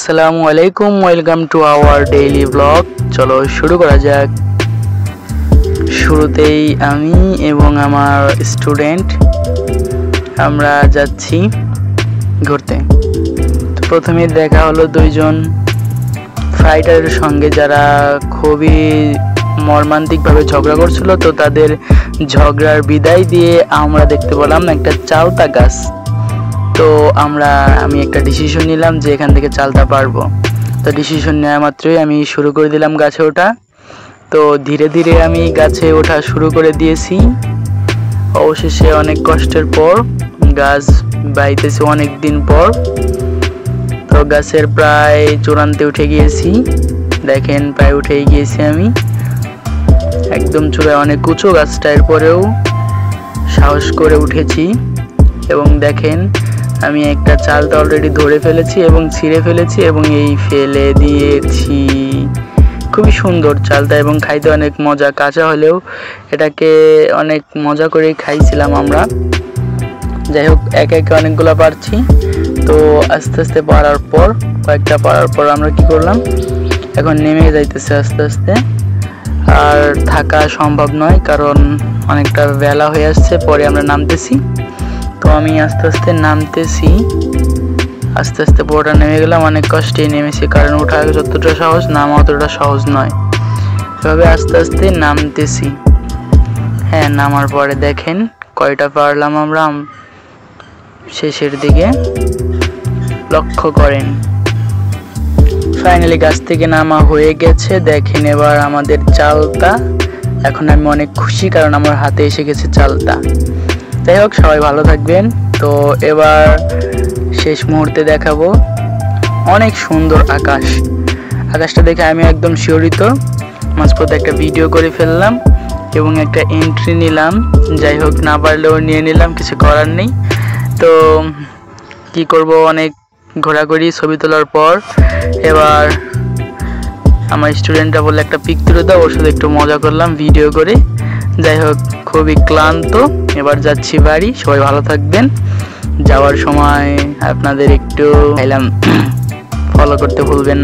আসসালামু আলাইকুম, welcome to our daily blog. চলো শুরু করা যাক। শুরুতেই আমি এবং আমার স্টুডেন্ট আমরা যাচ্ছি ঘুরতে। তো প্রথমে দেখা হলো দুইজন ফাইটারের সঙ্গে, যারা খুবই মর্মান্তিকভাবে ঝগড়া করছিল। তো তাদের ঝগড়ার বিদায় দিয়ে আমরা দেখতে পেলাম একটা চালতা গাছ। তো আমি একটা ডিসিশন নিলাম যে এখান থেকে চালতা পারবো। তো ডিসিশন নেওয়া মাত্রই আমি শুরু করে দিলাম গাছে ওঠা। তো ধীরে ধীরে আমি গাছে ওঠা শুরু করে দিয়েছি। অবশেষে অনেক কষ্টের পর গাছ বাইতেছে অনেক দিন পর। তো গাছের প্রায় চূড়ান্তে উঠে গিয়েছি। দেখেন প্রায় উঠেই গিয়েছি আমি একদম চূড়ায়, অনেক উঁচু গাছটা। এরপরেও সাহস করে উঠেছি এবং দেখেন আমি একটা চালটা অলরেডি ধরে ফেলেছি এবং ছিঁড়ে ফেলেছি এবং এই ফেলে দিয়েছি। খুবই সুন্দর চালটা এবং খাইতে অনেক মজা। কাঁচা হলেও এটাকে অনেক মজা করে খাইছিলাম আমরা। যাই হোক, একে একে অনেকগুলো পারছি। তো আস্তে আস্তে কয়েকটা পারার পর আমরা কি করলাম, এখন নেমে যাইতেছে আস্তে আস্তে। আর থাকা সম্ভব নয় কারণ অনেকটা বেলা হয়ে আসছে, পরে আমরা নামতেছি। তো আমি আস্তে আস্তে নামতেছি, আস্তে আস্তে পুরোটা নেমে গেলাম। অনেক কষ্টেই নেমেছি কারণ ওঠা যতটা সহজ নামা অতটা সহজ নয়। এভাবে আস্তে আস্তে নামতেছি। হ্যাঁ, নামার পরে দেখেন কয়টা পারলাম আমরা শেষের দিকে, লক্ষ্য করেন। ফাইনালি গাছ থেকে নামা হয়ে গেছে। দেখেন এবার আমাদের চালতা। এখন আমি অনেক খুশি কারণ আমার হাতে এসে গেছে চালতা। যাই হোক, সবাই ভালো থাকবেন। তো এবার শেষ মুহূর্তে দেখাবো অনেক সুন্দর আকাশটা দেখে আমি একদম শিহরিত। মাঝপথে একটা ভিডিও করে ফেললাম এবং একটা এন্ট্রি নিলাম। যাই হোক, না পারলেও নিয়ে নিলাম, কিছু করার নেই। তো কি করব, অনেক ঘোরাঘুরি ছবি তোলার পর এবার আমার স্টুডেন্টরা বললে একটা পিক তুলে দাও, ওর সাথে একটু মজা করলাম ভিডিও করে। যাই হোক, খুবই ক্লান্ত। এবার যাচ্ছি বাড়ি। সবাই ভালো থাকবেন। যাওয়ার সময় আপনাদের একটু ফলো করতে ভুলবেন না।